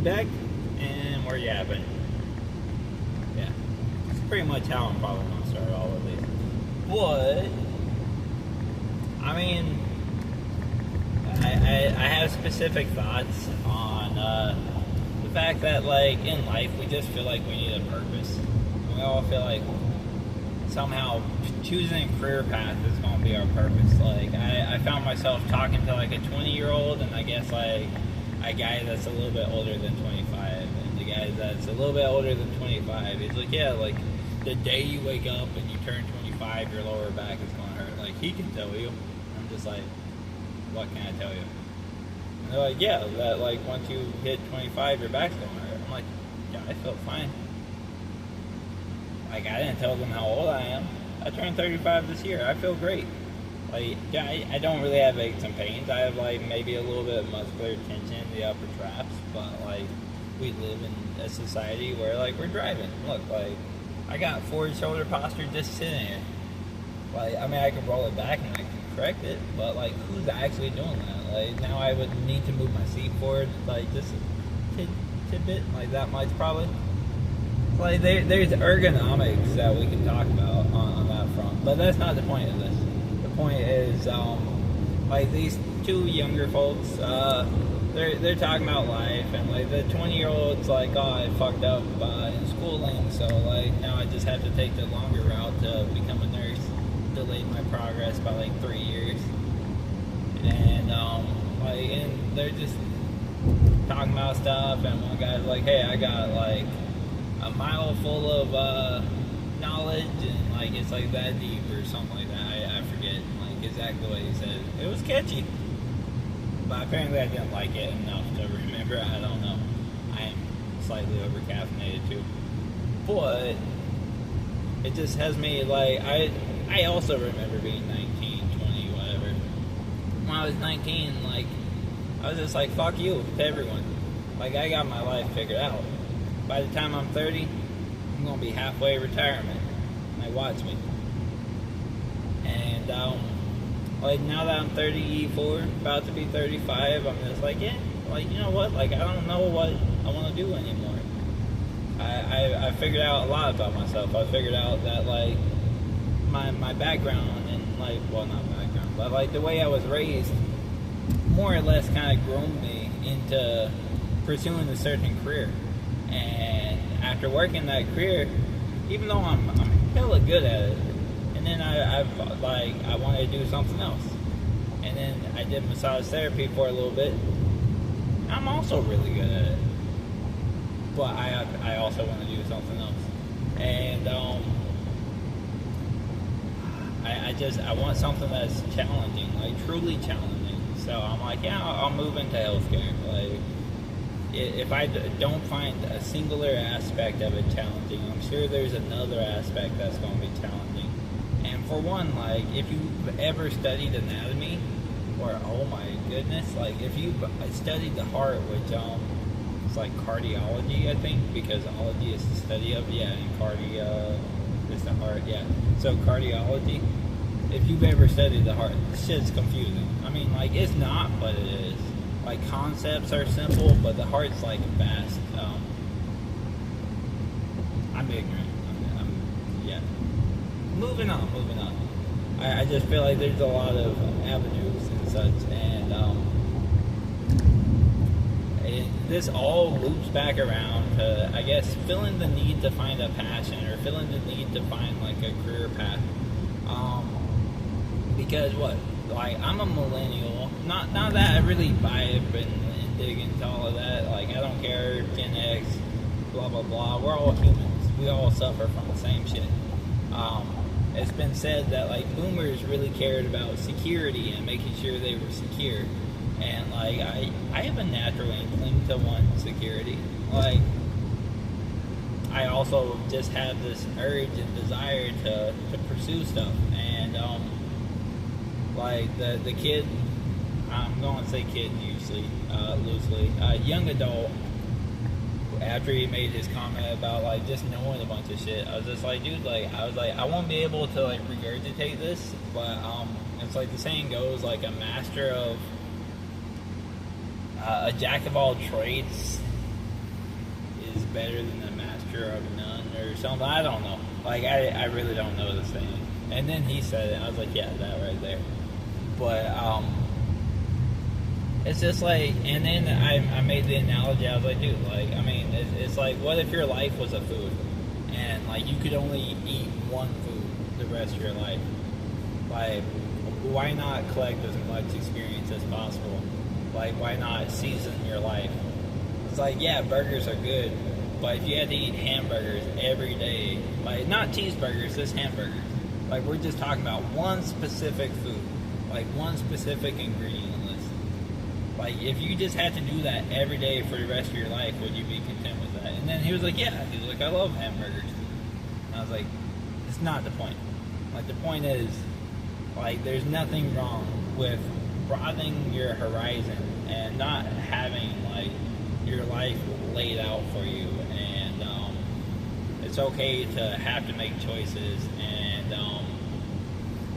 back, and we're yapping. Yeah, it's pretty much how I'm probably gonna start all of these. But I mean, I have specific thoughts on the fact that, like, in life we just feel like we need a purpose. We all feel like somehow choosing a career path is going to be our purpose. Like, I found myself talking to like a 20-year-old, and I guess like a guy that's a little bit older than 25, and the guy that's a little bit older than 25, he's like, yeah, like the day you wake up and you turn 25, your lower back is going to hurt. Like, he can tell you. I'm just like, what can I tell you? And they're like, yeah, that like once you hit 25, your back's going to hurt. I'm like, yeah, I felt fine. Like, I didn't tell them how old I am. I turned 35 this year. I feel great. Like, yeah, I don't really have aches and pains. I have, like, maybe a little bit of muscular tension in the upper traps, but, like, we live in a society where, like, we're driving. Look, like, I got forward shoulder posture just sitting here. Like, I mean, I can roll it back and I can correct it, but, like, who's actually doing that? Like, now I would need to move my seat forward, like, just a tidbit, like that much probably. Like, there's ergonomics that we can talk about on that front, but that's not the point of this. The point is, like, these two younger folks, they're talking about life, and like the 20-year-old's like, oh, I fucked up in schooling, so like now I just have to take the longer route to become a nurse. Delayed my progress by like 3 years, and like, and they're just talking about stuff, and one guy's like, hey, I got like a mile full of knowledge, and like it's like that deep or something like that. I forget like exactly what he said. It was catchy, but apparently I didn't like it enough to remember. I don't know. I am slightly over caffeinated too, but it just has me like I also remember being 19, 20, whatever. When I was 19, like, I was just like, fuck you to everyone. Like, I got my life figured out. By the time I'm 30, I'm going to be halfway retirement. Like, watch me. And, like, now that I'm 34, about to be 35, I'm just like, yeah, like, you know what? Like, I don't know what I want to do anymore. I figured out a lot about myself. I figured out that, like, my background and, like, well, not background, but, like, the way I was raised more or less kind of groomed me into pursuing a certain career. And after working that career, even though I'm hella good at it, and then I wanted to do something else. And then I did massage therapy for a little bit. I'm also really good at it. But I also want to do something else. And I want something that's challenging, like truly challenging. So I'm like, yeah, I'll move into healthcare. Like, if I don't find a singular aspect of it challenging, I'm sure there's another aspect that's going to be challenging. And for one, like, if you've ever studied anatomy, or, oh my goodness, like, if you've studied the heart, which, it's like cardiology, I think, because ology is the study of, yeah, and cardio is the heart, yeah. So cardiology, if you've ever studied the heart, this shit's confusing. I mean, like, it's not, but it is. Like, concepts are simple, but the heart's, like, vast. I'm ignorant. Yeah. Moving on. I just feel like there's a lot of avenues and such, and this all loops back around to, I guess, feeling the need to find a passion, or feeling the need to find, like, a career path. Because what? Like, I'm a millennial. Not that I really vibe and dig into all of that. Like, I don't care, Gen X, blah, blah, blah. We're all humans. We all suffer from the same shit. It's been said that, like, boomers really cared about security and making sure they were secure. And, like, I have a natural inkling to want security. Like, I also just have this urge and desire to pursue stuff. And, like, the kid, I'm going to say kid usually, loosely, young adult, after he made his comment about, like, just knowing a bunch of shit, I was just like, dude, like, I won't be able to, like, regurgitate this, but, it's like the saying goes, like, a master of, a jack of all trades is better than the master of none or something. I don't know. Like, I really don't know this thing. And then he said it, and I was like, yeah, that right there. But, it's just like, and then I made the analogy, I was like, dude, like, I mean, it's like, what if your life was a food? And, like, you could only eat one food the rest of your life? Like, why not collect as much experience as possible? Like, why not season your life? It's like, yeah, burgers are good, but if you had to eat hamburgers every day, like, not cheeseburgers, just hamburgers. Like, we're just talking about one specific food, like, one specific ingredient list. Like, if you just had to do that every day for the rest of your life, would you be content with that? And then he was like, yeah. He was like, I love hamburgers. And I was like, it's not the point. Like, the point is, like, there's nothing wrong with broadening your horizon and not having, like, your life laid out for you. And it's okay to have to make choices and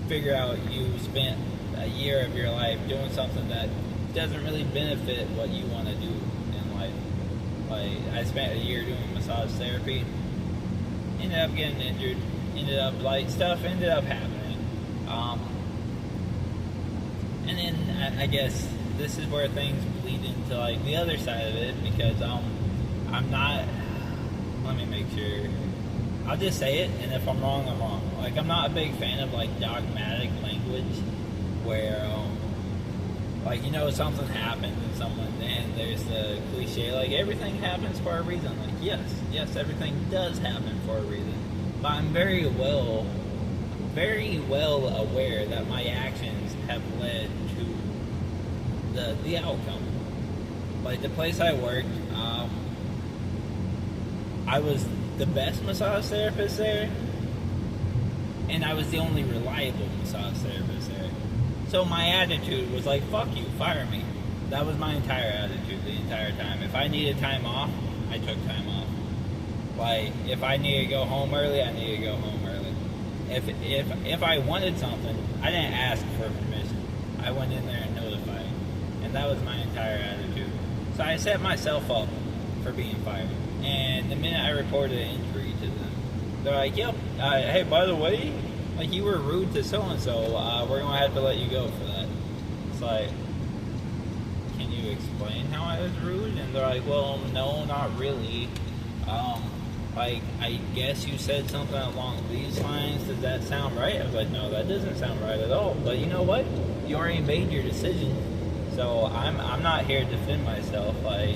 figure out you spent a year of your life doing something that doesn't really benefit what you want to do in life. Like, I spent a year doing massage therapy, ended up getting injured, ended up, like, stuff ended up happening. And then I guess this is where things bleed into, like, the other side of it, because I'm not, let me make sure, I'll just say it, and if I'm wrong, I'm wrong. Like, I'm not a big fan of, like, dogmatic language where like, you know, something happened and someone, and there's the cliche, like, everything happens for a reason. Like, yes, everything does happen for a reason. But I'm very well aware that my actions have led to the outcome. Like, the place I worked, I was the best massage therapist there, and I was the only reliable massage therapist there. So my attitude was like, fuck you, fire me. That was my entire attitude the entire time. If I needed time off, I took time off. Like, if I needed to go home early, I needed to go home early. If I wanted something, I didn't ask for permission. I went in there and notified. And that was my entire attitude. So I set myself up for being fired. And the minute I reported an injury to them, they're like, yep, hey, by the way, like, you were rude to so-and-so, we're going to have to let you go for that. It's like, can you explain how I was rude? And they're like, well, no, not really. Like, I guess you said something along these lines. Does that sound right? I was like, no, that doesn't sound right at all. But you know what? You already made your decision. So I'm not here to defend myself. Like,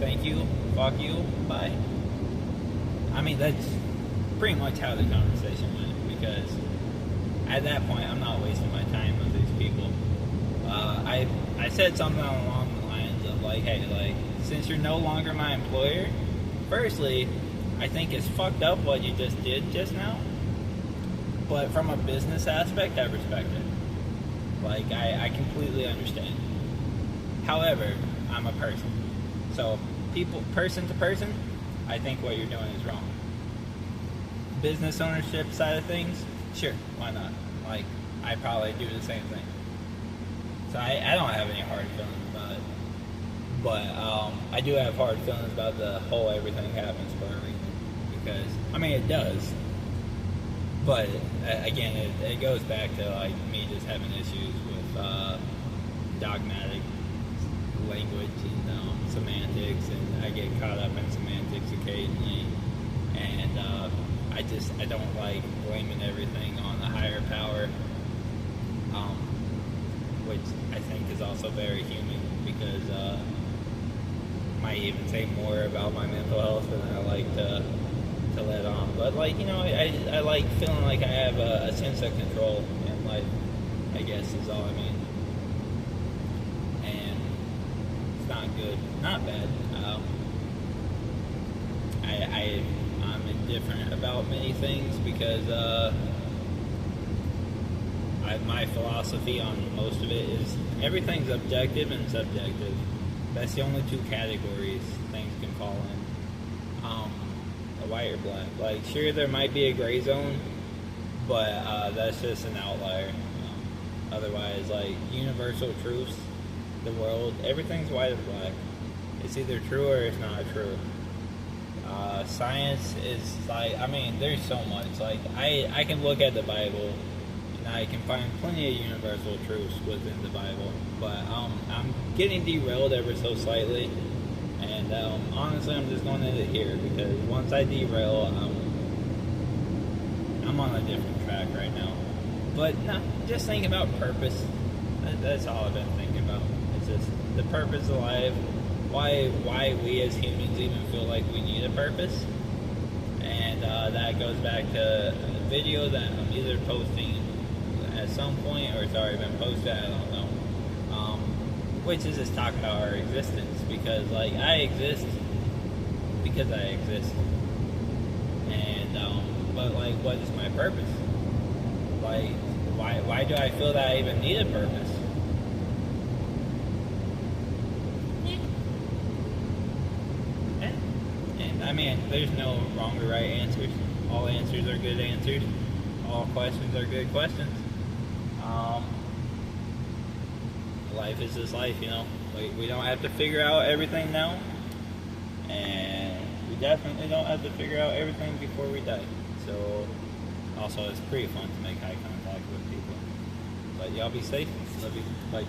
thank you, fuck you, bye. I mean, that's pretty much how the conversation went, because at that point, I'm not wasting my time with these people. I said something along the lines of, like, hey, like, since you're no longer my employer, firstly, I think it's fucked up what you just did just now, but from a business aspect, I respect it. Like, I completely understand. However, I'm a person. So, person to person, I think what you're doing is wrong. Business ownership side of things, sure, why not? Like, I probably do the same thing. So I don't have any hard feelings about it. But I do have hard feelings about the whole everything happens for a reason. Because, I mean, it does. But, again, it goes back to, like, me just having issues with dogmatic language and semantics, and I get caught up in semantics occasionally. And I don't like blaming everything on the higher power, which I think is also very human, because might even say more about my mental health than I like to let on. But, like, you know, I like feeling like I have a sense of control in life, I guess is all I mean. And it's not good, not bad. I'm indifferent about many things, because my philosophy on most of it is everything's objective and subjective. That's the only two categories things can fall in. White or black. Like, sure, there might be a gray zone, but that's just an outlier. Otherwise, like, universal truths, the world, everything's white or black. it's either true or it's not true. Science is like, I mean, there's so much. Like, I can look at the Bible and I can find plenty of universal truths within the Bible, but I'm getting derailed ever so slightly, and honestly, I'm just going to end it here because once I derail, I'm on a different track right now. But no, just thinking about purpose. That's all I've been thinking about. It's just the purpose of life. Why we as humans even feel like we need a purpose. And that goes back to a video that I'm either posting at some point or it's already been posted, I don't know. Which is just talking about our existence, because like I exist because I exist. And but like, what is my purpose? Like, why do I feel that I even need a purpose? And I mean, there's no wrong or right answers. All answers are good answers. All questions are good questions. Life is just life, you know. We don't have to figure out everything now, and we definitely don't have to figure out everything before we die. So, also, it's pretty fun to make eye contact with people. But y'all be safe. Love you. Bye.